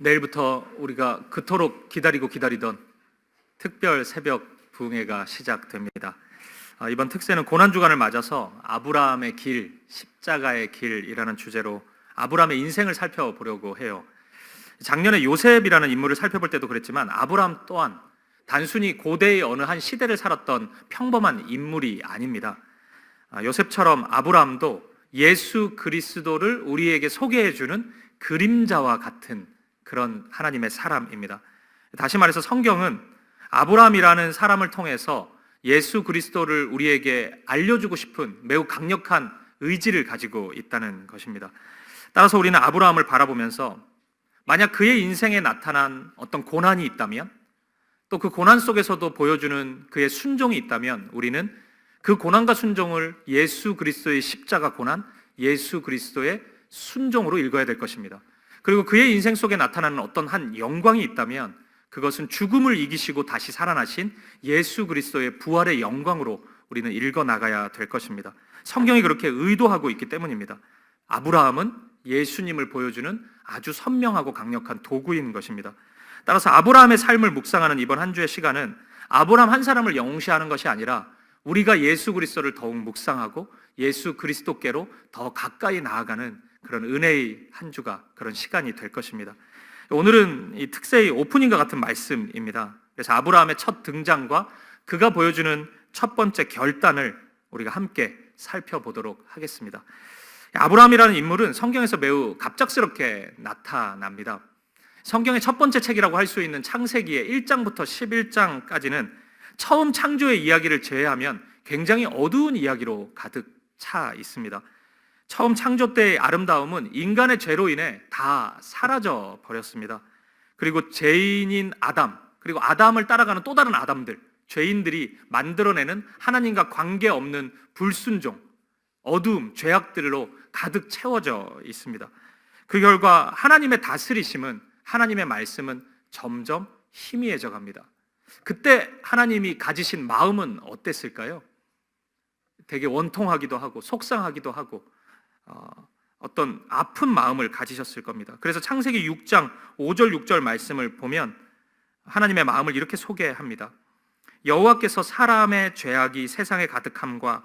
내일부터 우리가 그토록 기다리던 특별 새벽 부흥회가 시작됩니다. 이번 특세는 고난주간을 맞아서 아브라함의 길, 십자가의 길이라는 주제로 아브라함의 인생을 살펴보려고 해요. 작년에 요셉이라는 인물을 살펴볼 때도 그랬지만 아브라함 또한 단순히 고대의 어느 한 시대를 살았던 평범한 인물이 아닙니다. 요셉처럼 아브라함도 예수 그리스도를 우리에게 소개해주는 그림자와 같은 그런 하나님의 사람입니다. 다시 말해서 성경은 아브라함이라는 사람을 통해서 예수 그리스도를 우리에게 알려주고 싶은 매우 강력한 의지를 가지고 있다는 것입니다. 따라서 우리는 아브라함을 바라보면서 만약 그의 인생에 나타난 어떤 고난이 있다면, 또 그 고난 속에서도 보여주는 그의 순종이 있다면 우리는 그 고난과 순종을 예수 그리스도의 십자가 고난, 예수 그리스도의 순종으로 읽어야 될 것입니다. 그리고 그의 인생 속에 나타나는 어떤 한 영광이 있다면 그것은 죽음을 이기시고 다시 살아나신 예수 그리스도의 부활의 영광으로 우리는 읽어나가야 될 것입니다. 성경이 그렇게 의도하고 있기 때문입니다. 아브라함은 예수님을 보여주는 아주 선명하고 강력한 도구인 것입니다. 따라서 아브라함의 삶을 묵상하는 이번 한 주의 시간은 아브라함 한 사람을 영시하는 것이 아니라 우리가 예수 그리스도를 더욱 묵상하고 예수 그리스도께로 더 가까이 나아가는 그런 은혜의 한 주가, 그런 시간이 될 것입니다. 오늘은 이 특세의 오프닝과 같은 말씀입니다. 그래서 아브라함의 첫 등장과 그가 보여주는 첫 번째 결단을 우리가 함께 살펴보도록 하겠습니다. 아브라함이라는 인물은 성경에서 매우 갑작스럽게 나타납니다. 성경의 첫 번째 책이라고 할 수 있는 창세기의 1장부터 11장까지는 처음 창조의 이야기를 제외하면 굉장히 어두운 이야기로 가득 차 있습니다. 처음 창조 때의 아름다움은 인간의 죄로 인해 다 사라져 버렸습니다. 그리고 죄인인 아담, 그리고 아담을 따라가는 또 다른 아담들, 죄인들이 만들어내는 하나님과 관계없는 불순종, 어두움, 죄악들로 가득 채워져 있습니다. 그 결과 하나님의 다스리심은, 하나님의 말씀은 점점 희미해져 갑니다. 그때 하나님이 가지신 마음은 어땠을까요? 되게 원통하기도 하고 속상하기도 하고 어떤 아픈 마음을 가지셨을 겁니다. 그래서 창세기 6장 5절 6절 말씀을 보면 하나님의 마음을 이렇게 소개합니다. 여호와께서 사람의 죄악이 세상에 가득함과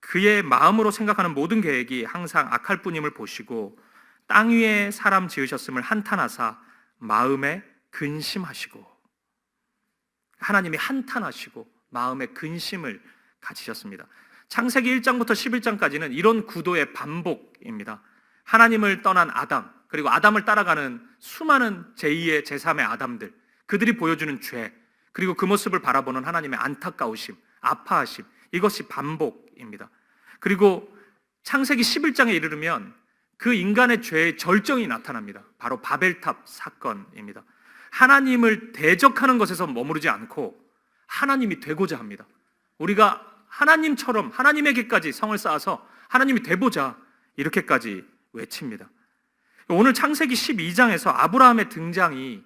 그의 마음으로 생각하는 모든 계획이 항상 악할 뿐임을 보시고 땅 위에 사람 지으셨음을 한탄하사 마음에 근심하시고, 하나님이 한탄하시고 마음에 근심을 가지셨습니다. 창세기 1장부터 11장까지는 이런 구도의 반복입니다. 하나님을 떠난 아담, 그리고 아담을 따라가는 수많은 제2의 제3의 아담들, 그들이 보여주는 죄, 그리고 그 모습을 바라보는 하나님의 안타까우심, 아파하심, 이것이 반복입니다. 그리고 창세기 11장에 이르르면 그 인간의 죄의 절정이 나타납니다. 바로 바벨탑 사건입니다. 하나님을 대적하는 것에서 머무르지 않고 하나님이 되고자 합니다. 우리가 하나님처럼 하나님에게까지 성을 쌓아서 하나님이 되보자, 이렇게까지 외칩니다. 오늘 창세기 12장에서 아브라함의 등장이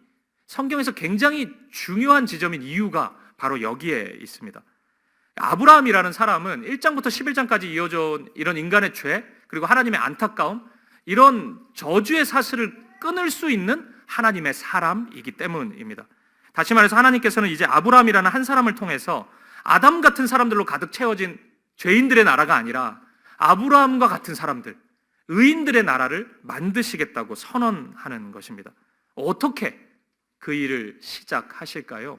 성경에서 굉장히 중요한 지점인 이유가 바로 여기에 있습니다. 아브라함이라는 사람은 1장부터 11장까지 이어져 온 이런 인간의 죄, 그리고 하나님의 안타까움, 이런 저주의 사슬을 끊을 수 있는 하나님의 사람이기 때문입니다. 다시 말해서 하나님께서는 이제 아브라함이라는 한 사람을 통해서 아담 같은 사람들로 가득 채워진 죄인들의 나라가 아니라 아브라함과 같은 사람들, 의인들의 나라를 만드시겠다고 선언하는 것입니다. 어떻게 그 일을 시작하실까요?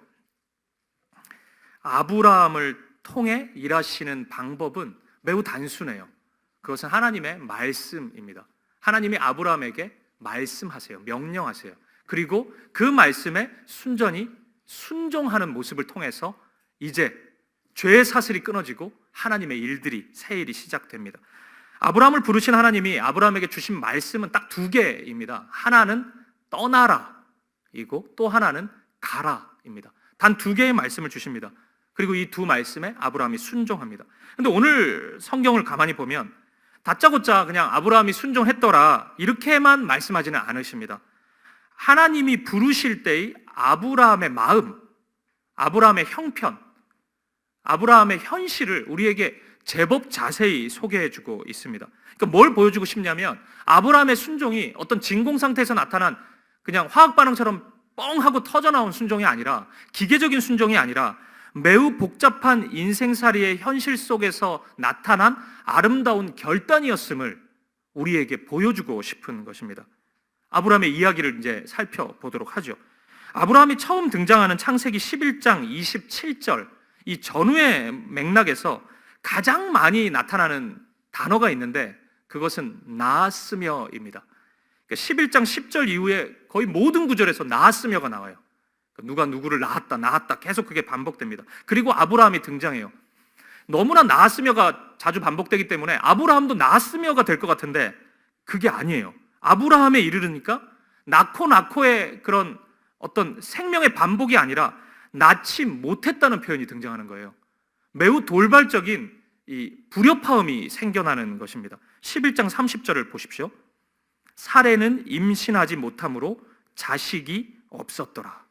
아브라함을 통해 일하시는 방법은 매우 단순해요. 그것은 하나님의 말씀입니다. 하나님이 아브라함에게 말씀하세요. 명령하세요. 그리고 그 말씀에 순전히 순종하는 모습을 통해서 이제 죄의 사슬이 끊어지고 하나님의 일들이, 새 일이 시작됩니다. 아브라함을 부르신 하나님이 아브라함에게 주신 말씀은 딱 두 개입니다. 하나는 떠나라이고 또 하나는 가라입니다. 단 두 개의 말씀을 주십니다. 그리고 이 두 말씀에 아브라함이 순종합니다. 그런데 오늘 성경을 가만히 보면 다짜고짜 그냥 아브라함이 순종했더라 이렇게만 말씀하지는 않으십니다. 하나님이 부르실 때의 아브라함의 마음, 아브라함의 형편, 아브라함의 현실을 우리에게 제법 자세히 소개해주고 있습니다. 그러니까 뭘 보여주고 싶냐면 아브라함의 순종이 어떤 진공 상태에서 나타난 그냥 화학 반응처럼 뻥 하고 터져 나온 순종이 아니라, 기계적인 순종이 아니라 매우 복잡한 인생살이의 현실 속에서 나타난 아름다운 결단이었음을 우리에게 보여주고 싶은 것입니다. 아브라함의 이야기를 이제 살펴보도록 하죠. 아브라함이 처음 등장하는 창세기 11장 27절, 이 전후의 맥락에서 가장 많이 나타나는 단어가 있는데 그것은 나았으며입니다. 11장 10절 이후에 거의 모든 구절에서 나았으며가 나와요. 누가 누구를 낳았다 계속 그게 반복됩니다. 그리고 아브라함이 등장해요. 너무나 나았으며가 자주 반복되기 때문에 아브라함도 나았으며가 될 것 같은데 그게 아니에요. 아브라함에 이르르니까 낳고의 그런 어떤 생명의 반복이 아니라 낳지 못했다는 표현이 등장하는 거예요. 매우 돌발적인 이 불협화음이 생겨나는 것입니다. 11장 30절을 보십시오. 사레는 임신하지 못함으로 자식이 없었더라.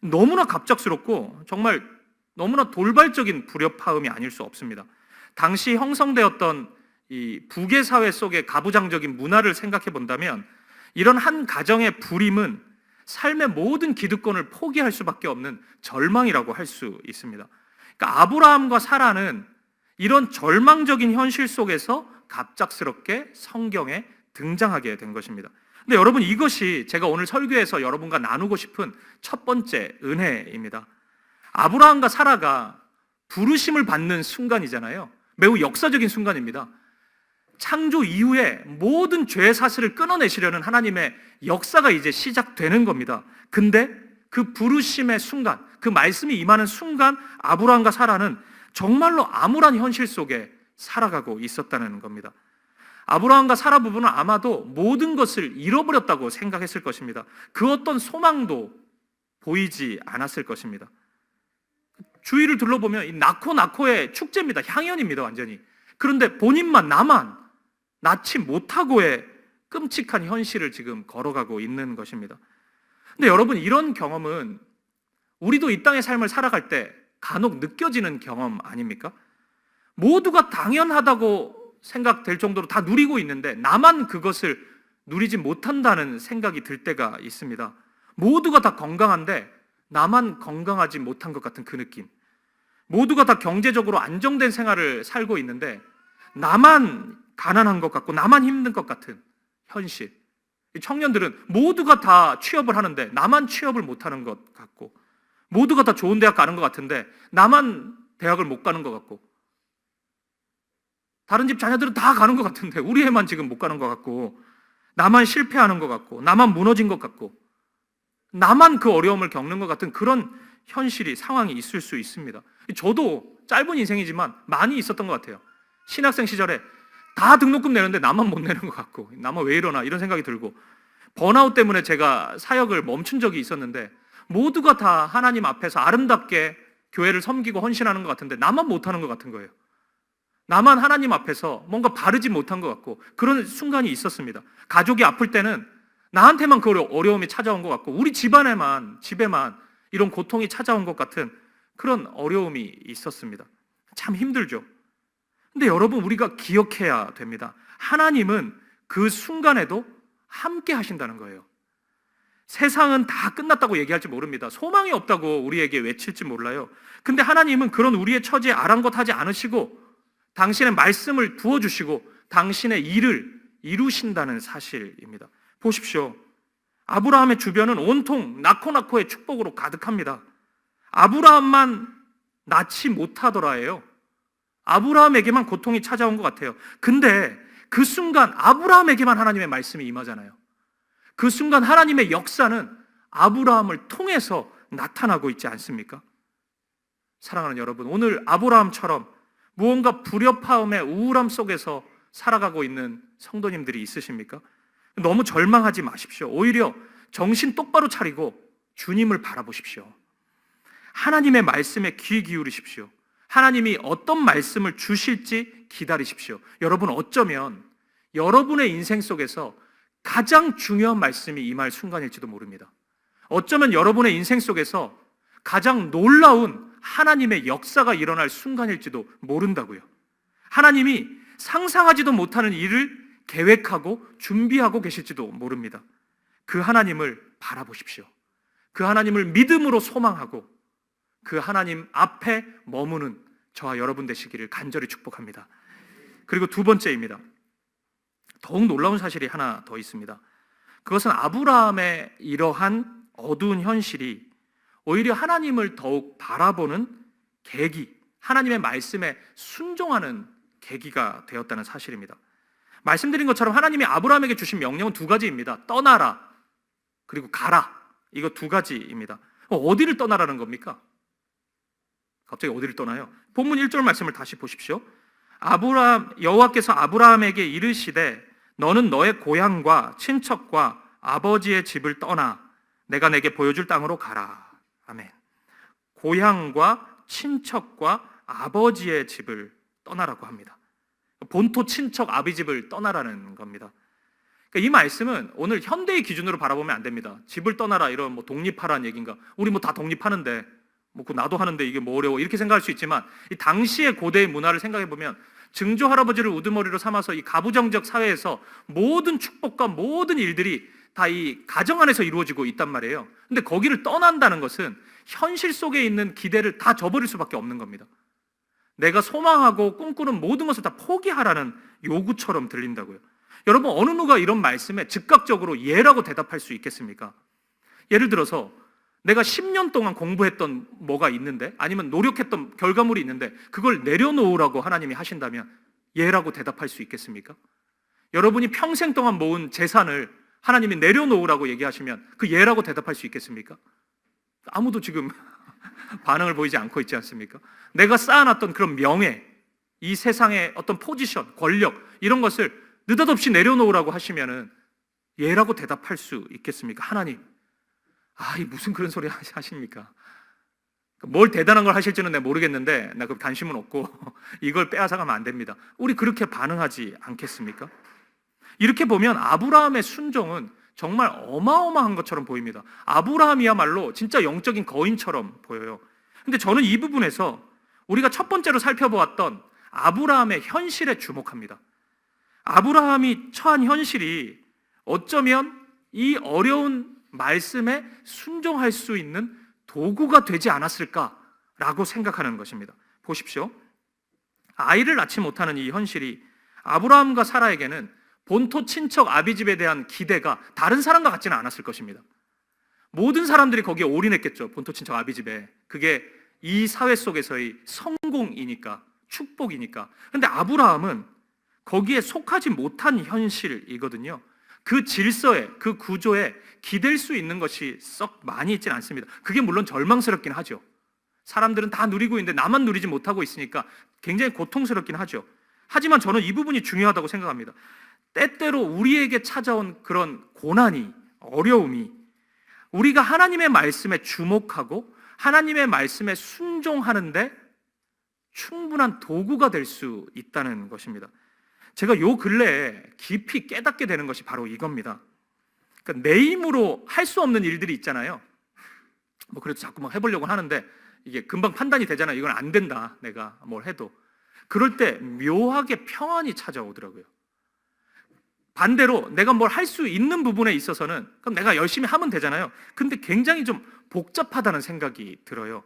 너무나 갑작스럽고 정말 너무나 돌발적인 불협화음이 아닐 수 없습니다. 당시 형성되었던 이 북의 사회 속의 가부장적인 문화를 생각해 본다면 이런 한 가정의 불임은 삶의 모든 기득권을 포기할 수밖에 없는 절망이라고 할 수 있습니다. 그러니까 아브라함과 사라는 이런 절망적인 현실 속에서 갑작스럽게 성경에 등장하게 된 것입니다. 근데 여러분, 이것이 제가 오늘 설교에서 여러분과 나누고 싶은 첫 번째 은혜입니다. 아브라함과 사라가 부르심을 받는 순간이잖아요. 매우 역사적인 순간입니다. 창조 이후에 모든 죄 사슬을 끊어내시려는 하나님의 역사가 이제 시작되는 겁니다. 근데 그 부르심의 순간, 그 말씀이 임하는 순간 아브라함과 사라는 정말로 암울한 현실 속에 살아가고 있었다는 겁니다. 아브라함과 사라 부부는 아마도 모든 것을 잃어버렸다고 생각했을 것입니다. 그 어떤 소망도 보이지 않았을 것입니다. 주위를 둘러보면 이 낳고의 축제입니다. 향연입니다, 완전히. 그런데 본인만, 나만 낳지 못하고의 끔찍한 현실을 지금 걸어가고 있는 것입니다. 근데 여러분, 이런 경험은 우리도 이 땅의 삶을 살아갈 때 간혹 느껴지는 경험 아닙니까? 모두가 당연하다고 생각될 정도로 다 누리고 있는데 나만 그것을 누리지 못한다는 생각이 들 때가 있습니다. 모두가 다 건강한데 나만 건강하지 못한 것 같은 그 느낌. 모두가 다 경제적으로 안정된 생활을 살고 있는데 나만 가난한 것 같고 나만 힘든 것 같은 현실. 청년들은 모두가 다 취업을 하는데 나만 취업을 못하는 것 같고, 모두가 다 좋은 대학 가는 것 같은데 나만 대학을 못 가는 것 같고, 다른 집 자녀들은 다 가는 것 같은데 우리 애만 지금 못 가는 것 같고, 나만 실패하는 것 같고, 나만 무너진 것 같고, 나만 그 어려움을 겪는 것 같은 그런 현실이, 상황이 있을 수 있습니다. 저도 짧은 인생이지만 많이 있었던 것 같아요. 신학생 시절에 다 등록금 내는데 나만 못 내는 것 같고, 나만 왜 이러나 이런 생각이 들고, 번아웃 때문에 제가 사역을 멈춘 적이 있었는데 모두가 다 하나님 앞에서 아름답게 교회를 섬기고 헌신하는 것 같은데 나만 못하는 것 같은 거예요. 나만 하나님 앞에서 뭔가 바르지 못한 것 같고, 그런 순간이 있었습니다. 가족이 아플 때는 나한테만 그 어려움이 찾아온 것 같고, 우리 집에만 이런 고통이 찾아온 것 같은 그런 어려움이 있었습니다. 참 힘들죠. 근데 여러분, 우리가 기억해야 됩니다. 하나님은 그 순간에도 함께 하신다는 거예요. 세상은 다 끝났다고 얘기할지 모릅니다. 소망이 없다고 우리에게 외칠지 몰라요. 근데 하나님은 그런 우리의 처지에 아랑곳하지 않으시고 당신의 말씀을 부어주시고 당신의 일을 이루신다는 사실입니다. 보십시오. 아브라함의 주변은 온통 낳고의 축복으로 가득합니다. 아브라함만 낳지 못하더라예요. 아브라함에게만 고통이 찾아온 것 같아요. 근데 그 순간 아브라함에게만 하나님의 말씀이 임하잖아요. 그 순간 하나님의 역사는 아브라함을 통해서 나타나고 있지 않습니까? 사랑하는 여러분, 오늘 아브라함처럼 무언가 불협화음의 우울함 속에서 살아가고 있는 성도님들이 있으십니까? 너무 절망하지 마십시오. 오히려 정신 똑바로 차리고 주님을 바라보십시오. 하나님의 말씀에 귀 기울이십시오. 하나님이 어떤 말씀을 주실지 기다리십시오. 여러분, 어쩌면 여러분의 인생 속에서 가장 중요한 말씀이 임할 순간일지도 모릅니다. 어쩌면 여러분의 인생 속에서 가장 놀라운 하나님의 역사가 일어날 순간일지도 모른다고요. 하나님이 상상하지도 못하는 일을 계획하고 준비하고 계실지도 모릅니다. 그 하나님을 바라보십시오. 그 하나님을 믿음으로 소망하고 그 하나님 앞에 머무는 저와 여러분 되시기를 간절히 축복합니다. 그리고 두 번째입니다. 더욱 놀라운 사실이 하나 더 있습니다. 그것은 아브라함의 이러한 어두운 현실이 오히려 하나님을 더욱 바라보는 계기, 하나님의 말씀에 순종하는 계기가 되었다는 사실입니다. 말씀드린 것처럼 하나님이 아브라함에게 주신 명령은 두 가지입니다. 떠나라, 그리고 가라. 이거 두 가지입니다. 어디를 떠나라는 겁니까? 갑자기 어디를 떠나요? 본문 1절 말씀을 다시 보십시오. 여호와께서 아브라함에게 이르시되 너는 너의 고향과 친척과 아버지의 집을 떠나 내가 내게 보여줄 땅으로 가라. 아멘. 고향과 친척과 아버지의 집을 떠나라고 합니다. 본토 친척 아비 집을 떠나라는 겁니다. 그러니까 이 말씀은 오늘 현대의 기준으로 바라보면 안 됩니다. 집을 떠나라 이런 뭐 독립하라는 얘기인가? 우리 뭐 다 독립하는데 뭐 나도 하는데 이게 뭐 어려워 이렇게 생각할 수 있지만 이 당시의 고대의 문화를 생각해 보면 증조 할아버지를 우두머리로 삼아서 이 가부장적 사회에서 모든 축복과 모든 일들이 다 이 가정 안에서 이루어지고 있단 말이에요. 근데 거기를 떠난다는 것은 현실 속에 있는 기대를 다 저버릴 수밖에 없는 겁니다. 내가 소망하고 꿈꾸는 모든 것을 다 포기하라는 요구처럼 들린다고요. 여러분, 어느 누가 이런 말씀에 즉각적으로 예라고 대답할 수 있겠습니까? 예를 들어서 내가 10년 동안 공부했던 뭐가 있는데, 아니면 노력했던 결과물이 있는데 그걸 내려놓으라고 하나님이 하신다면 예라고 대답할 수 있겠습니까? 여러분이 평생 동안 모은 재산을 하나님이 내려놓으라고 얘기하시면 그 예라고 대답할 수 있겠습니까? 아무도 지금 반응을 보이지 않고 있지 않습니까? 내가 쌓아놨던 그런 명예, 이 세상의 어떤 포지션, 권력 이런 것을 느닷없이 내려놓으라고 하시면은 예라고 대답할 수 있겠습니까? 하나님, 이 무슨 그런 소리 하십니까? 뭘 대단한 걸 하실지는 내가 모르겠는데 나 그 관심은 없고 이걸 빼앗아가면 안 됩니다. 우리 그렇게 반응하지 않겠습니까? 이렇게 보면 아브라함의 순종은 정말 어마어마한 것처럼 보입니다. 아브라함이야말로 진짜 영적인 거인처럼 보여요. 근데 저는 이 부분에서 우리가 첫 번째로 살펴보았던 아브라함의 현실에 주목합니다. 아브라함이 처한 현실이 어쩌면 이 어려운 말씀에 순종할 수 있는 도구가 되지 않았을까라고 생각하는 것입니다. 보십시오. 아이를 낳지 못하는 이 현실이 아브라함과 사라에게는 본토 친척 아비집에 대한 기대가 다른 사람과 같지는 않았을 것입니다. 모든 사람들이 거기에 올인했겠죠. 본토 친척 아비집에. 그게 이 사회 속에서의 성공이니까, 축복이니까. 그런데 아브라함은 거기에 속하지 못한 현실이거든요. 그 질서에, 그 구조에 기댈 수 있는 것이 썩 많이 있지는 않습니다. 그게 물론 절망스럽긴 하죠. 사람들은 다 누리고 있는데 나만 누리지 못하고 있으니까 굉장히 고통스럽긴 하죠. 하지만 저는 이 부분이 중요하다고 생각합니다. 때때로 우리에게 찾아온 그런 고난이, 어려움이 우리가 하나님의 말씀에 주목하고 하나님의 말씀에 순종하는데 충분한 도구가 될 수 있다는 것입니다. 제가 요 근래에 깊이 깨닫게 되는 것이 바로 이겁니다. 그러니까 내 힘으로 할 수 없는 일들이 있잖아요. 뭐 그래도 자꾸 막 해보려고 하는데 이게 금방 판단이 되잖아요. 이건 안 된다, 내가 뭘 해도. 그럴 때 묘하게 평안이 찾아오더라고요. 반대로 내가 뭘 할 수 있는 부분에 있어서는 그럼 내가 열심히 하면 되잖아요. 근데 굉장히 좀 복잡하다는 생각이 들어요.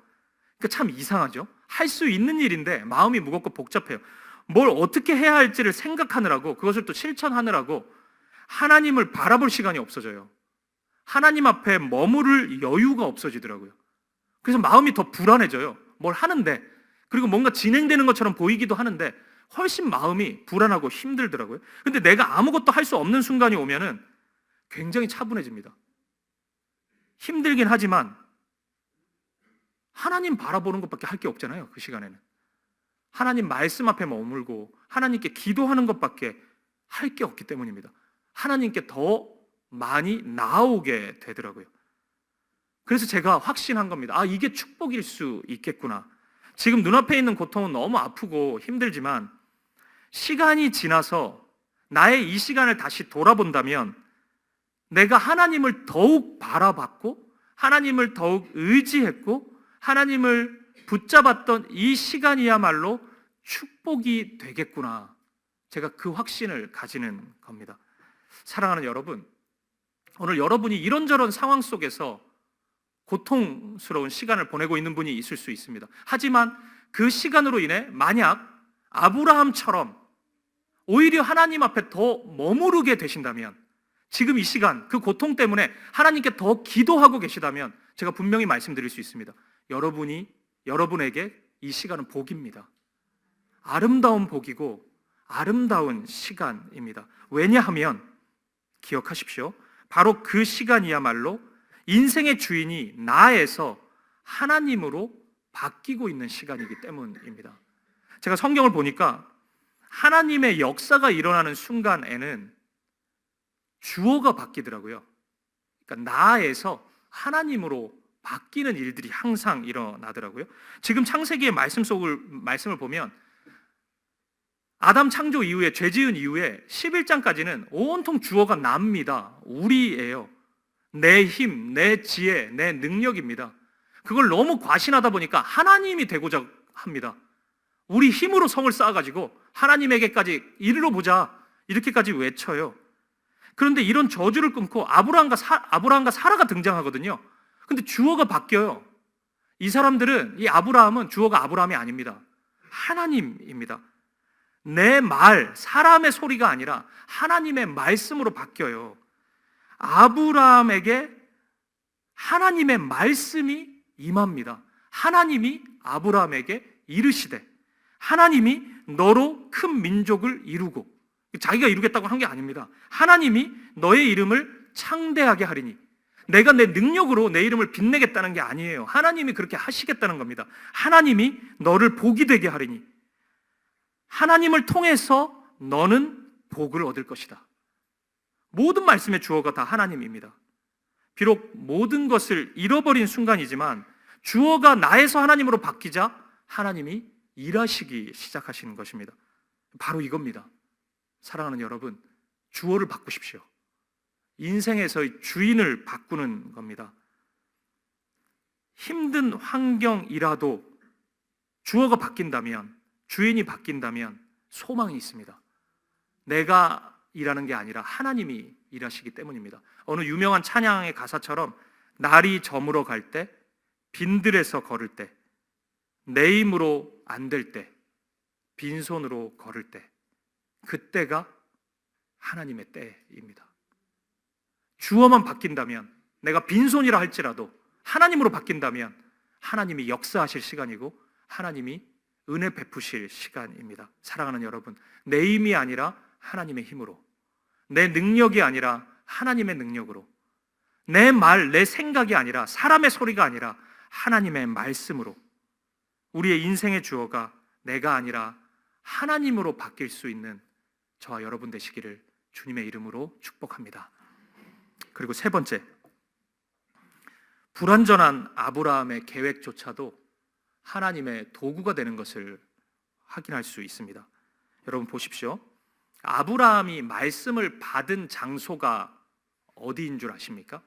그러니까 참 이상하죠. 할 수 있는 일인데 마음이 무겁고 복잡해요. 뭘 어떻게 해야 할지를 생각하느라고, 그것을 또 실천하느라고 하나님을 바라볼 시간이 없어져요. 하나님 앞에 머무를 여유가 없어지더라고요. 그래서 마음이 더 불안해져요. 뭘 하는데, 그리고 뭔가 진행되는 것처럼 보이기도 하는데 훨씬 마음이 불안하고 힘들더라고요. 근데 내가 아무것도 할 수 없는 순간이 오면은 굉장히 차분해집니다. 힘들긴 하지만 하나님 바라보는 것밖에 할 게 없잖아요. 그 시간에는 하나님 말씀 앞에 머물고 하나님께 기도하는 것밖에 할 게 없기 때문입니다. 하나님께 더 많이 나아오게 되더라고요. 그래서 제가 확신한 겁니다. 이게 축복일 수 있겠구나. 지금 눈앞에 있는 고통은 너무 아프고 힘들지만 시간이 지나서 나의 이 시간을 다시 돌아본다면 내가 하나님을 더욱 바라봤고 하나님을 더욱 의지했고 하나님을 붙잡았던 이 시간이야말로 축복이 되겠구나. 제가 그 확신을 가지는 겁니다. 사랑하는 여러분, 오늘 여러분이 이런저런 상황 속에서 고통스러운 시간을 보내고 있는 분이 있을 수 있습니다. 하지만 그 시간으로 인해 만약 아브라함처럼 오히려 하나님 앞에 더 머무르게 되신다면, 지금 이 시간 그 고통 때문에 하나님께 더 기도하고 계시다면 제가 분명히 말씀드릴 수 있습니다. 여러분에게 이 시간은 복입니다. 아름다운 복이고 아름다운 시간입니다. 왜냐하면 기억하십시오. 바로 그 시간이야말로 인생의 주인이 나에서 하나님으로 바뀌고 있는 시간이기 때문입니다. 제가 성경을 보니까 하나님의 역사가 일어나는 순간에는 주어가 바뀌더라고요. 그러니까 나에서 하나님으로 바뀌는 일들이 항상 일어나더라고요. 지금 창세기의 말씀을 보면 아담 창조 이후에, 죄 지은 이후에 11장까지는 온통 주어가 납니다. 우리예요. 내 힘, 내 지혜, 내 능력입니다. 그걸 너무 과신하다 보니까 하나님이 되고자 합니다. 우리 힘으로 성을 쌓아가지고 하나님에게까지 이르러 보자, 이렇게까지 외쳐요. 그런데 이런 저주를 끊고 아브라함과 사라가 등장하거든요. 근데 주어가 바뀌어요. 이 아브라함은 주어가 아브라함이 아닙니다. 하나님입니다. 내 말, 사람의 소리가 아니라 하나님의 말씀으로 바뀌어요. 아브라함에게 하나님의 말씀이 임합니다. 하나님이 아브라함에게 이르시되, 하나님이 너로 큰 민족을 이루고, 자기가 이루겠다고 한 게 아닙니다. 하나님이 너의 이름을 창대하게 하리니, 내가 내 능력으로 내 이름을 빛내겠다는 게 아니에요. 하나님이 그렇게 하시겠다는 겁니다. 하나님이 너를 복이 되게 하리니, 하나님을 통해서 너는 복을 얻을 것이다. 모든 말씀의 주어가 다 하나님입니다. 비록 모든 것을 잃어버린 순간이지만 주어가 나에서 하나님으로 바뀌자 하나님이 일하시기 시작하시는 것입니다. 바로 이겁니다. 사랑하는 여러분, 주어를 바꾸십시오. 인생에서의 주인을 바꾸는 겁니다. 힘든 환경이라도 주어가 바뀐다면, 주인이 바뀐다면 소망이 있습니다. 내가 일하는 게 아니라 하나님이 일하시기 때문입니다. 어느 유명한 찬양의 가사처럼 날이 저물어 갈 때, 빈들에서 걸을 때, 내 힘으로 안 될 때, 빈손으로 걸을 때, 그때가 하나님의 때입니다. 주어만 바뀐다면, 내가 빈손이라 할지라도 하나님으로 바뀐다면 하나님이 역사하실 시간이고 하나님이 은혜 베푸실 시간입니다. 사랑하는 여러분, 내 힘이 아니라 하나님의 힘으로, 내 능력이 아니라 하나님의 능력으로, 내 말, 내 생각이 아니라 사람의 소리가 아니라 하나님의 말씀으로 우리의 인생의 주어가 내가 아니라 하나님으로 바뀔 수 있는 저와 여러분 되시기를 주님의 이름으로 축복합니다. 그리고 세 번째, 불완전한 아브라함의 계획조차도 하나님의 도구가 되는 것을 확인할 수 있습니다. 여러분 보십시오. 아브라함이 말씀을 받은 장소가 어디인 줄 아십니까?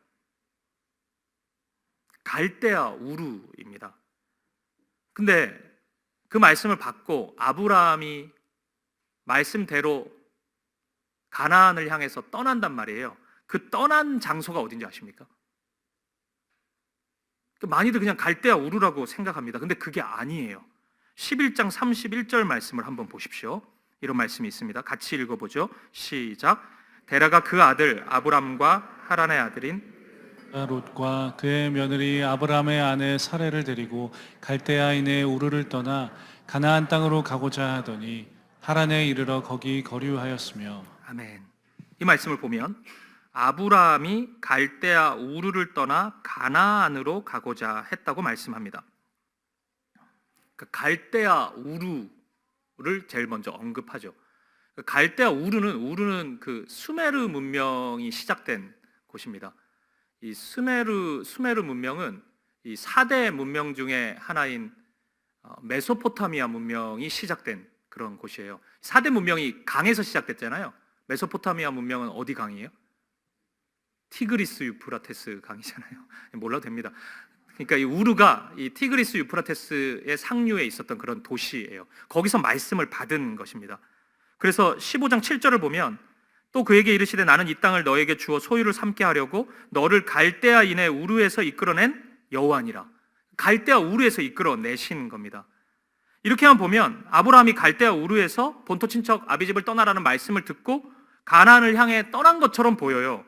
갈대아 우르입니다. 근데 그 말씀을 받고 아브라함이 말씀대로 가나안을 향해서 떠난단 말이에요. 그 떠난 장소가 어딘지 아십니까? 많이들 그냥 갈대아 우르라고 생각합니다. 근데 그게 아니에요. 11장 31절 말씀을 한번 보십시오. 이런 말씀이 있습니다. 같이 읽어보죠. 시작. 데라가 그 아들 아브람과 하란의 아들인 롯과 그의 며느리 아브람의 아내 사레를 데리고 갈대아인의 우르를 떠나 가나안 땅으로 가고자 하더니 하란에 이르러 거기 거류하였으며. 아멘. 이 말씀을 보면 아브라함이 갈대아 우르를 떠나 가나안으로 가고자 했다고 말씀합니다. 갈대아 우르를 제일 먼저 언급하죠. 갈대아 우르는 그 수메르 문명이 시작된 곳입니다. 이 수메르 문명은 이 4대 문명 중에 하나인 메소포타미아 문명이 시작된 그런 곳이에요. 4대 문명이 강에서 시작됐잖아요. 메소포타미아 문명은 어디 강이에요? 티그리스 유프라테스 강이잖아요. 몰라도 됩니다. 그러니까 이 우르가 이 티그리스 유프라테스의 상류에 있었던 그런 도시예요. 거기서 말씀을 받은 것입니다. 그래서 15장 7절을 보면 또 그에게 이르시되 나는 이 땅을 너에게 주어 소유를 삼게 하려고 너를 갈대아인의 우르에서 이끌어낸 여호와니라. 갈대아 우르에서 이끌어내신 겁니다. 이렇게만 보면 아브라함이 갈대아 우르에서 본토 친척 아비집을 떠나라는 말씀을 듣고 가나안을 향해 떠난 것처럼 보여요.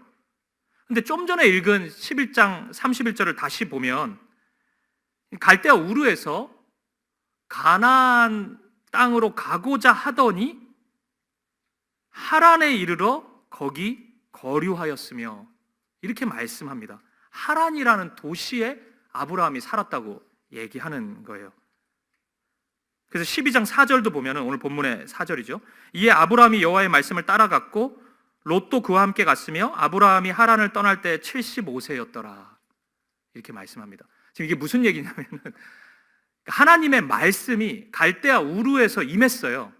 근데 좀 전에 읽은 11장 31절을 다시 보면 갈대아 우르에서 가나안 땅으로 가고자 하더니 하란에 이르러 거기 거류하였으며 이렇게 말씀합니다. 하란이라는 도시에 아브라함이 살았다고 얘기하는 거예요. 그래서 12장 4절도 보면 오늘 본문의 4절이죠. 이에 아브라함이 여호와의 말씀을 따라갔고 롯도 그와 함께 갔으며 아브라함이 하란을 떠날 때 75세였더라. 이렇게 말씀합니다. 지금 이게 무슨 얘기냐면은 하나님의 말씀이 갈대아 우르에서 임했어요.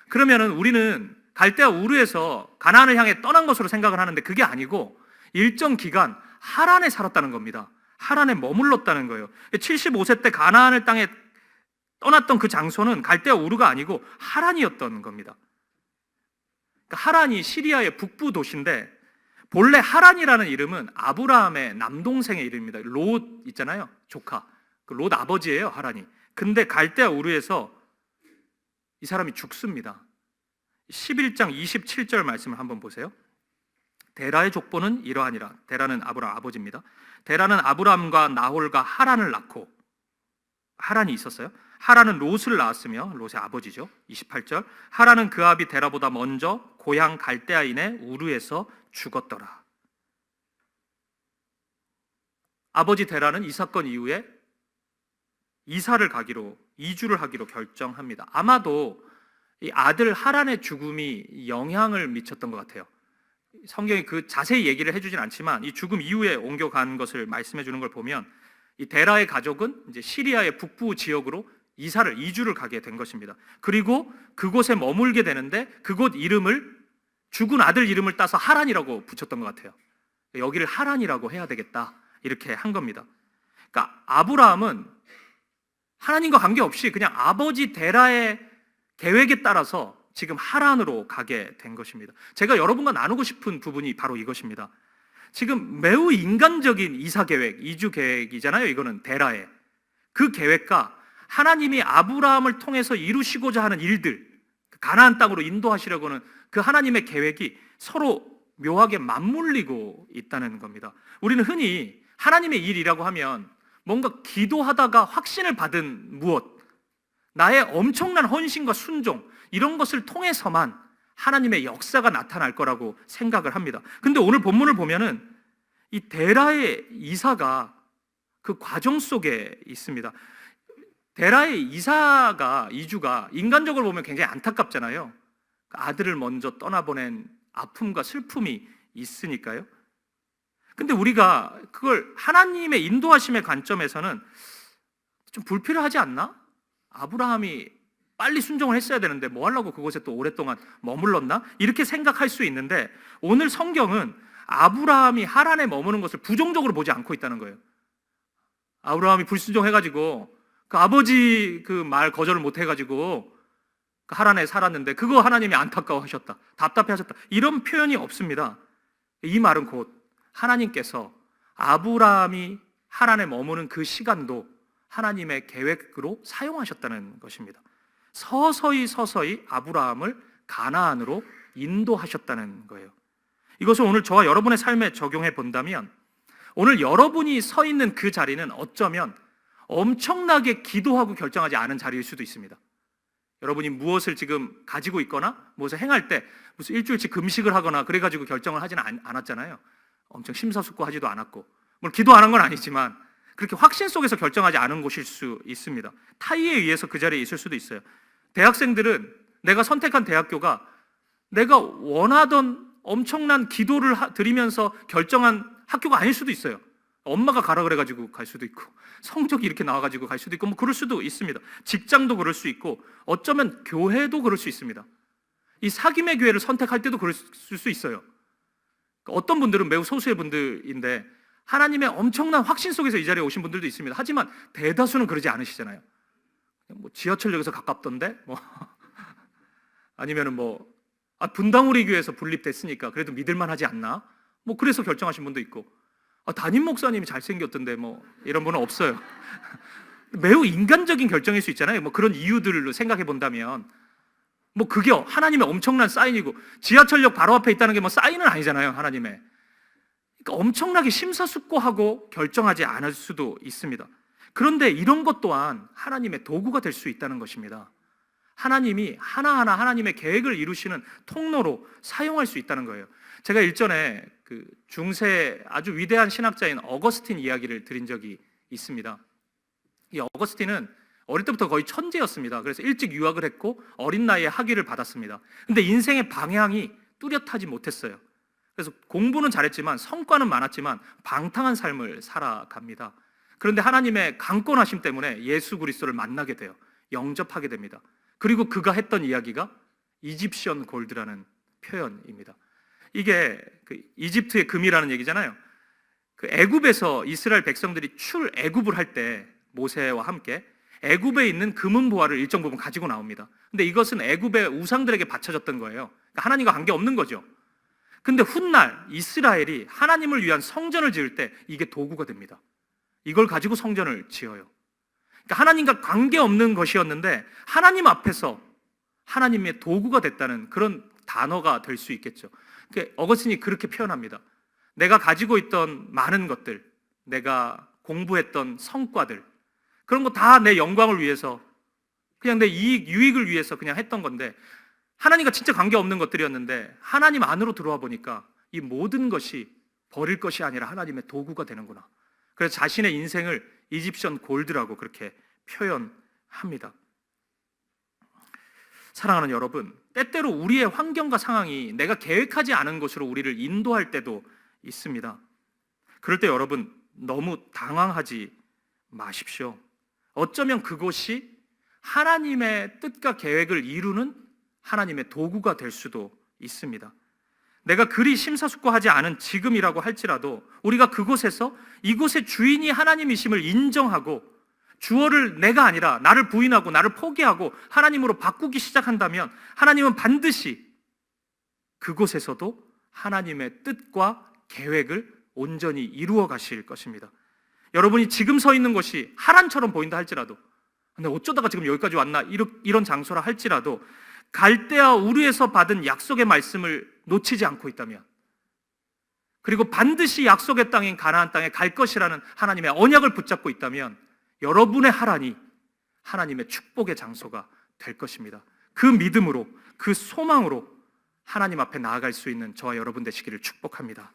그러면은 우리는 갈대아 우르에서 가나안을 향해 떠난 것으로 생각을 하는데 그게 아니고 일정 기간 하란에 살았다는 겁니다. 하란에 머물렀다는 거예요. 75세 때 가나안을 땅에 떠났던 그 장소는 갈대아 우르가 아니고 하란이었던 겁니다. 그러니까 하란이 시리아의 북부 도시인데 본래 하란이라는 이름은 아브라함의 남동생의 이름입니다. 롯 있잖아요, 조카. 그 롯 아버지예요, 하란이. 근데 갈대아 우르에서 이 사람이 죽습니다. 11장 27절 말씀을 한번 보세요. 데라의 족보는 이러하니라. 데라는 아브라함 아버지입니다. 데라는 아브라함과 나홀과 하란을 낳고, 하란이 있었어요. 하란은 롯을 낳았으며 롯의 아버지죠. 28절. 하란은 그 아비 데라보다 먼저 고향 갈대아인의 우르에서 죽었더라. 아버지 데라는 이 사건 이후에 이주를 하기로 결정합니다. 아마도 이 아들 하란의 죽음이 영향을 미쳤던 것 같아요. 성경이 그 자세히 얘기를 해주진 않지만 이 죽음 이후에 옮겨간 것을 말씀해 주는 걸 보면 이 데라의 가족은 이제 시리아의 북부 지역으로 이주를 가게 된 것입니다. 그리고 그곳에 머물게 되는데 그곳 이름을 죽은 아들 이름을 따서 하란이라고 붙였던 것 같아요. 여기를 하란이라고 해야 되겠다 이렇게 한 겁니다. 그러니까 아브라함은 하나님과 관계없이 그냥 아버지 데라의 계획에 따라서 지금 하란으로 가게 된 것입니다. 제가 여러분과 나누고 싶은 부분이 바로 이것입니다. 지금 매우 인간적인 이사 계획, 이주 계획이잖아요. 이거는 데라의 그 계획과 하나님이 아브라함을 통해서 이루시고자 하는 일들, 가나안 땅으로 인도하시려고는 그 하나님의 계획이 서로 묘하게 맞물리고 있다는 겁니다. 우리는 흔히 하나님의 일이라고 하면 뭔가 기도하다가 확신을 받은 무엇, 나의 엄청난 헌신과 순종 이런 것을 통해서만 하나님의 역사가 나타날 거라고 생각을 합니다. 근데 오늘 본문을 보면은 이 데라의 이사가 그 과정 속에 있습니다. 데라의 이주가 인간적으로 보면 굉장히 안타깝잖아요. 아들을 먼저 떠나보낸 아픔과 슬픔이 있으니까요. 근데 우리가 그걸 하나님의 인도하심의 관점에서는 좀 불필요하지 않나? 아브라함이 빨리 순종을 했어야 되는데 뭐 하려고 그곳에 또 오랫동안 머물렀나? 이렇게 생각할 수 있는데 오늘 성경은 아브라함이 하란에 머무는 것을 부정적으로 보지 않고 있다는 거예요. 아브라함이 불순종해가지고 그 아버지 그 말 거절을 못해가지고 그 하란에 살았는데 그거 하나님이 안타까워하셨다, 답답해하셨다 이런 표현이 없습니다. 이 말은 곧 하나님께서 아브라함이 하란에 머무는 그 시간도 하나님의 계획으로 사용하셨다는 것입니다. 서서히 아브라함을 가나안으로 인도하셨다는 거예요. 이것을 오늘 저와 여러분의 삶에 적용해 본다면 오늘 여러분이 서 있는 그 자리는 어쩌면 엄청나게 기도하고 결정하지 않은 자리일 수도 있습니다. 여러분이 무엇을 지금 가지고 있거나 무엇을 행할 때 무슨 일주일치 금식을 하거나 그래가지고 결정을 하지는 않았잖아요. 엄청 심사숙고하지도 않았고 물론 기도 안 한 건 아니지만 그렇게 확신 속에서 결정하지 않은 곳일 수 있습니다. 타의에 의해서 그 자리에 있을 수도 있어요. 대학생들은 내가 선택한 대학교가 내가 원하던 엄청난 기도를 드리면서 결정한 학교가 아닐 수도 있어요. 엄마가 가라 그래가지고 갈 수도 있고 성적이 이렇게 나와가지고 갈 수도 있고 뭐 그럴 수도 있습니다. 직장도 그럴 수 있고 어쩌면 교회도 그럴 수 있습니다. 이 사귐의 교회를 선택할 때도 그럴 수 있어요. 어떤 분들은 매우 소수의 분들인데 하나님의 엄청난 확신 속에서 이 자리에 오신 분들도 있습니다. 하지만 대다수는 그러지 않으시잖아요. 뭐 지하철역에서 가깝던데 뭐 아니면은 뭐 분당우리 교회에서 분립됐으니까 그래도 믿을만 하지 않나? 뭐 그래서 결정하신 분도 있고, 담임 목사님이 잘생겼던데 뭐 이런 분은 없어요. 매우 인간적인 결정일 수 있잖아요. 뭐 그런 이유들로 생각해 본다면, 뭐 그게 하나님의 엄청난 사인이고, 지하철역 바로 앞에 있다는 게 뭐 사인은 아니잖아요, 하나님의. 그러니까 엄청나게 심사숙고하고 결정하지 않을 수도 있습니다. 그런데 이런 것 또한 하나님의 도구가 될 수 있다는 것입니다. 하나님이 하나하나 하나님의 계획을 이루시는 통로로 사용할 수 있다는 거예요. 제가 일전에 그 중세 아주 위대한 신학자인 어거스틴 이야기를 드린 적이 있습니다. 이 어거스틴은 어릴 때부터 거의 천재였습니다. 그래서 일찍 유학을 했고 어린 나이에 학위를 받았습니다. 근데 인생의 방향이 뚜렷하지 못했어요. 그래서 공부는 잘했지만 성과는 많았지만 방탕한 삶을 살아갑니다. 그런데 하나님의 강권하심 때문에 예수 그리스도를 만나게 돼요. 영접하게 됩니다. 그리고 그가 했던 이야기가 이집션 골드라는 표현입니다. 이게 그 이집트의 금이라는 얘기잖아요. 그 애굽에서 이스라엘 백성들이 출애굽을 할 때 모세와 함께 애굽에 있는 금은 보화를 일정 부분 가지고 나옵니다. 근데 이것은 애굽의 우상들에게 바쳐졌던 거예요. 그러니까 하나님과 관계 없는 거죠. 근데 훗날 이스라엘이 하나님을 위한 성전을 지을 때 이게 도구가 됩니다. 이걸 가지고 성전을 지어요. 그러니까 하나님과 관계없는 것이었는데 하나님 앞에서 하나님의 도구가 됐다는 그런 단어가 될 수 있겠죠. 그러니까 어거스틴이 그렇게 표현합니다. 내가 가지고 있던 많은 것들, 내가 공부했던 성과들, 그런 거 다 내 영광을 위해서, 그냥 내 유익을 위해서 그냥 했던 건데, 하나님과 진짜 관계없는 것들이었는데 하나님 안으로 들어와 보니까 이 모든 것이 버릴 것이 아니라 하나님의 도구가 되는구나. 그래서 자신의 인생을 이집션 골드라고 그렇게 표현합니다. 사랑하는 여러분, 때때로 우리의 환경과 상황이 내가 계획하지 않은 곳으로 우리를 인도할 때도 있습니다. 그럴 때 여러분 너무 당황하지 마십시오. 어쩌면 그곳이 하나님의 뜻과 계획을 이루는 하나님의 도구가 될 수도 있습니다. 내가 그리 심사숙고하지 않은 지금이라고 할지라도 우리가 그곳에서 이곳의 주인이 하나님이심을 인정하고 주어를 내가 아니라 나를 부인하고 나를 포기하고 하나님으로 바꾸기 시작한다면 하나님은 반드시 그곳에서도 하나님의 뜻과 계획을 온전히 이루어 가실 것입니다. 여러분이 지금 서 있는 곳이 하란처럼 보인다 할지라도, 근데 어쩌다가 지금 여기까지 왔나, 이런 장소라 할지라도 갈대아 우르에서 받은 약속의 말씀을 놓치지 않고 있다면, 그리고 반드시 약속의 땅인 가나안 땅에 갈 것이라는 하나님의 언약을 붙잡고 있다면 여러분의 하란이 하나님의 축복의 장소가 될 것입니다. 그 믿음으로, 그 소망으로 하나님 앞에 나아갈 수 있는 저와 여러분 되시기를 축복합니다.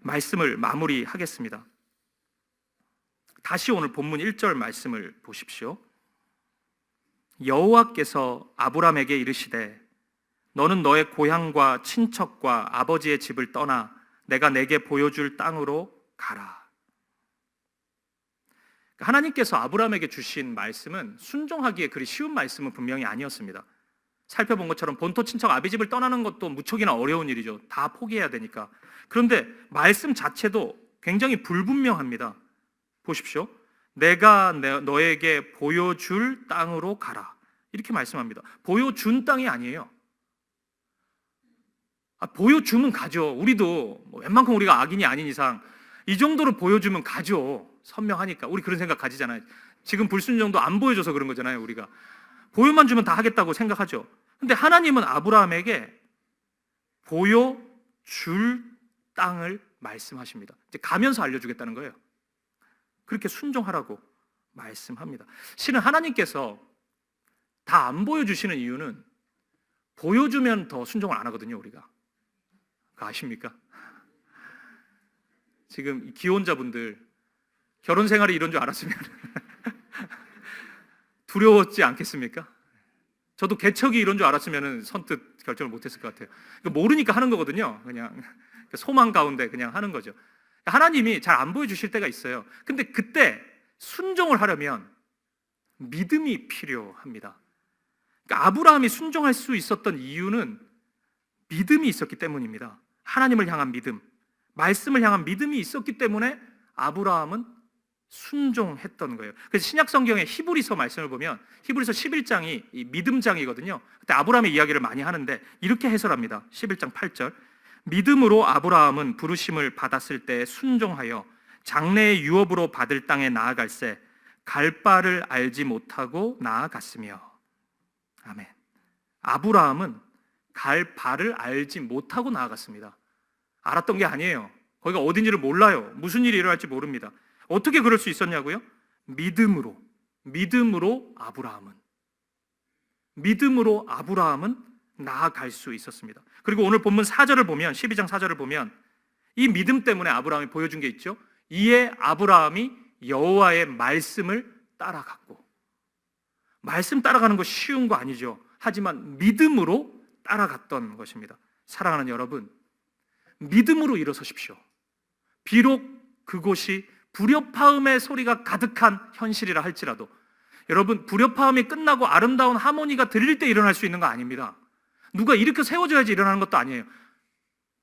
말씀을 마무리하겠습니다. 다시 오늘 본문 1절 말씀을 보십시오. 여호와께서 아브람에게 이르시되 너는 너의 고향과 친척과 아버지의 집을 떠나 내가 내게 보여줄 땅으로 가라. 하나님께서 아브람에게 주신 말씀은 순종하기에 그리 쉬운 말씀은 분명히 아니었습니다. 살펴본 것처럼 본토 친척 아비집을 떠나는 것도 무척이나 어려운 일이죠. 다 포기해야 되니까. 그런데 말씀 자체도 굉장히 불분명합니다. 보십시오. 내가 너에게 보여줄 땅으로 가라. 이렇게 말씀합니다. 보여준 땅이 아니에요. 보여주면 가죠. 우리도 웬만큼 우리가 악인이 아닌 이상 이 정도로 보여주면 가죠. 선명하니까. 우리 그런 생각 가지잖아요. 지금 불순종도 안 보여줘서 그런 거잖아요. 우리가 보여만 주면 다 하겠다고 생각하죠. 근데 하나님은 아브라함에게 보여줄 땅을 말씀하십니다. 이제 가면서 알려주겠다는 거예요. 그렇게 순종하라고 말씀합니다. 실은 하나님께서 다 안 보여주시는 이유는 보여주면 더 순종을 안 하거든요. 우리가 아십니까? 지금 기혼자분들 결혼 생활이 이런 줄 알았으면 두려웠지 않겠습니까? 저도 개척이 이런 줄 알았으면 선뜻 결정을 못했을 것 같아요. 모르니까 하는 거거든요. 그냥 소망 가운데 그냥 하는 거죠. 하나님이 잘 안 보여주실 때가 있어요. 근데 그때 순종을 하려면 믿음이 필요합니다. 그러니까 아브라함이 순종할 수 있었던 이유는 믿음이 있었기 때문입니다. 하나님을 향한 믿음, 말씀을 향한 믿음이 있었기 때문에 아브라함은 순종했던 거예요. 그래서 신약 성경의 히브리서 말씀을 보면 히브리서 11장이 이 믿음장이거든요. 그때 아브라함의 이야기를 많이 하는데 이렇게 해설합니다. 11장 8절. 믿음으로 아브라함은 부르심을 받았을 때 순종하여 장래의 유업으로 받을 땅에 나아갈새 갈 바를 알지 못하고 나아갔으며. 아멘. 아브라함은 갈 바를 알지 못하고 나아갔습니다. 알았던 게 아니에요. 거기가 어딘지를 몰라요. 무슨 일이 일어날지 모릅니다. 어떻게 그럴 수 있었냐고요? 믿음으로 아브라함은 나아갈 수 있었습니다. 그리고 오늘 본문 4절을 보면 12장 4절을 보면 이 믿음 때문에 아브라함이 보여준 게 있죠. 이에 아브라함이 여호와의 말씀을 따라갔고, 말씀 따라가는 거 쉬운 거 아니죠. 하지만 믿음으로 따라갔던 것입니다. 사랑하는 여러분, 믿음으로 일어서십시오. 비록 그곳이 불협화음의 소리가 가득한 현실이라 할지라도, 여러분, 불협화음이 끝나고 아름다운 하모니가 들릴 때 일어날 수 있는 거 아닙니다. 누가 일으켜 세워줘야지 일어나는 것도 아니에요.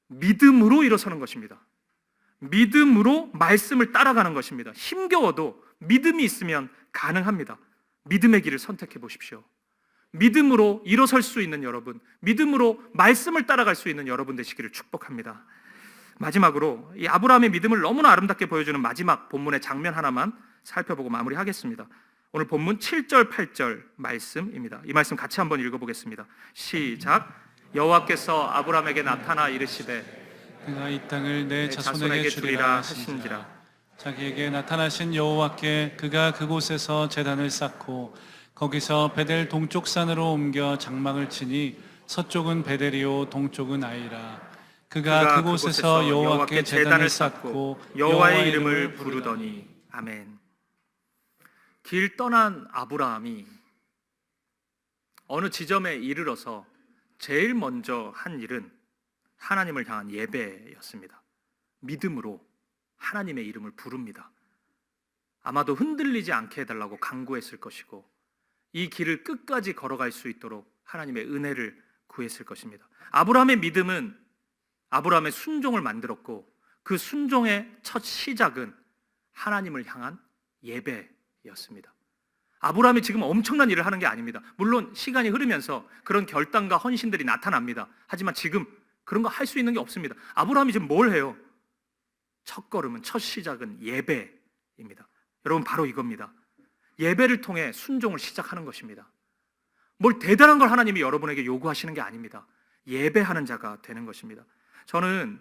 믿음으로 일어서는 것입니다. 믿음으로 말씀을 따라가는 것입니다. 힘겨워도 믿음이 있으면 가능합니다. 믿음의 길을 선택해 보십시오. 믿음으로 일어설 수 있는 여러분, 믿음으로 말씀을 따라갈 수 있는 여러분 되시기를 축복합니다. 마지막으로 이 아브라함의 믿음을 너무나 아름답게 보여주는 마지막 본문의 장면 하나만 살펴보고 마무리하겠습니다. 오늘 본문 7절 8절 말씀입니다. 이 말씀 같이 한번 읽어보겠습니다. 시작. 여호와께서 아브라함에게 나타나 이르시되 그가 이 땅을 내 자손에게 주리라 하신지라. 자기에게 나타나신 여호와께 그가 그곳에서 제단을 쌓고 거기서 베델 동쪽 산으로 옮겨 장막을 치니 서쪽은 베델이요 동쪽은 아이라. 그가 그곳에서 여호와께 제단을 쌓고 여호와의 이름을 부르더니. 아멘. 길 떠난 아브라함이 어느 지점에 이르러서 제일 먼저 한 일은 하나님을 향한 예배였습니다. 믿음으로 하나님의 이름을 부릅니다. 아마도 흔들리지 않게 해달라고 간구했을 것이고 이 길을 끝까지 걸어갈 수 있도록 하나님의 은혜를 구했을 것입니다. 아브라함의 믿음은 아브라함의 순종을 만들었고 그 순종의 첫 시작은 하나님을 향한 예배였습니다. 아브라함이 지금 엄청난 일을 하는 게 아닙니다. 물론 시간이 흐르면서 그런 결단과 헌신들이 나타납니다. 하지만 지금 그런 거 할 수 있는 게 없습니다. 아브라함이 지금 뭘 해요? 첫 걸음은, 첫 시작은 예배입니다. 여러분, 바로 이겁니다. 예배를 통해 순종을 시작하는 것입니다. 뭘 대단한 걸 하나님이 여러분에게 요구하시는 게 아닙니다. 예배하는 자가 되는 것입니다. 저는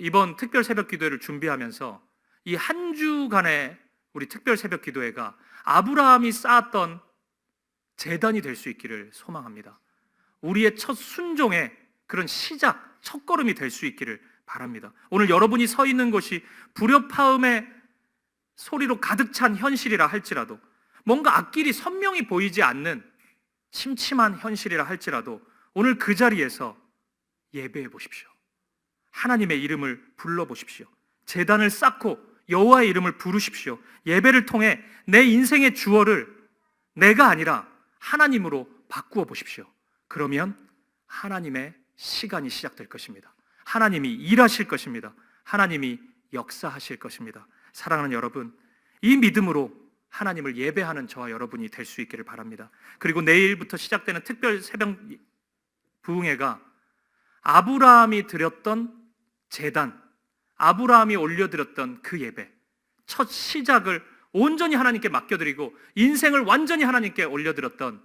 이번 특별 새벽 기도회를 준비하면서 이 한 주간의 우리 특별 새벽 기도회가 아브라함이 쌓았던 제단이 될 수 있기를 소망합니다. 우리의 첫 순종의 그런 시작, 첫 걸음이 될 수 있기를 바랍니다. 오늘 여러분이 서 있는 곳이 불협화음의 소리로 가득 찬 현실이라 할지라도, 뭔가 앞길이 선명히 보이지 않는 침침한 현실이라 할지라도 오늘 그 자리에서 예배해 보십시오. 하나님의 이름을 불러보십시오. 제단을 쌓고 여호와의 이름을 부르십시오. 예배를 통해 내 인생의 주어를 내가 아니라 하나님으로 바꾸어 보십시오. 그러면 하나님의 시간이 시작될 것입니다. 하나님이 일하실 것입니다. 하나님이 역사하실 것입니다. 사랑하는 여러분, 이 믿음으로 하나님을 예배하는 저와 여러분이 될 수 있기를 바랍니다. 그리고 내일부터 시작되는 특별 새벽 부흥회가 아브라함이 드렸던 제단, 아브라함이 올려드렸던 그 예배, 첫 시작을 온전히 하나님께 맡겨드리고 인생을 완전히 하나님께 올려드렸던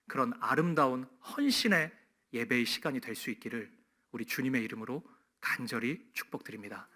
그런 아름다운 헌신의 예배의 시간이 될 수 있기를 우리 주님의 이름으로 간절히 축복드립니다.